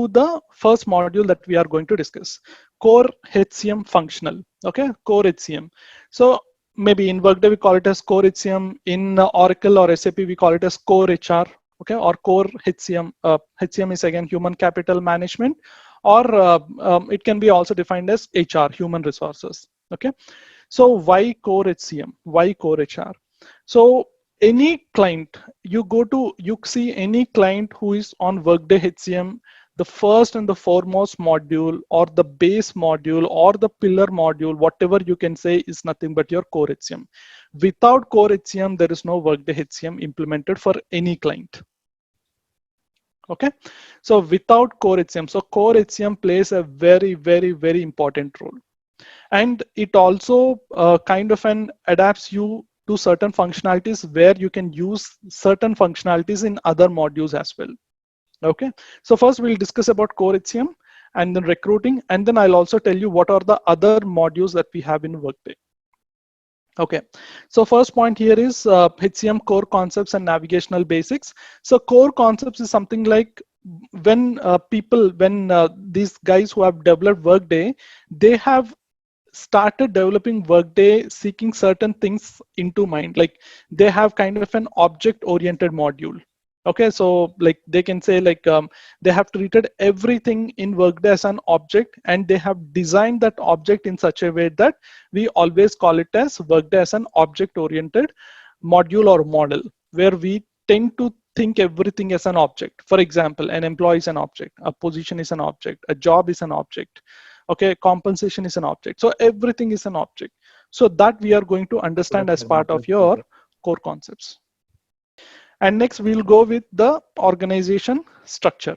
to the first module that we are going to discuss, core HCM functional. Okay, core HCM. So maybe in Workday we call it as core HCM. In Oracle or SAP we call it as core HR. Okay, or core HCM. HCM is again human capital management, or it can be also defined as HR, human resources. Okay, so why core HCM? Why core HR? So any client, you see any client who is on Workday HCM, the first and the foremost module or the base module or the pillar module, whatever you can say, is nothing but your core HCM. Without core HCM, there is no Workday HCM implemented for any client. Okay, so without core HCM, so core HCM plays a very, very, very important role. And it also kind of adapts you to certain functionalities where you can use certain functionalities in other modules as well. Okay, so first we'll discuss about core HCM and then recruiting, and then I'll also tell you what are the other modules that we have in Workday. Okay, so first point here is HCM core concepts and navigational basics. So core concepts is something like when these guys who have developed Workday, they have started developing Workday seeking certain things into mind, like they have kind of an object oriented module. Okay, so like they can say like they have treated everything in Workday as an object, and they have designed that object in such a way that we always call it as Workday as an object oriented module or model, where we tend to think everything as an object. For example, an employee is an object, a position is an object, a job is an object. Okay, compensation is an object. So everything is an object. So that we are going to understand as part of your core concepts. And next we'll go with the organization structure.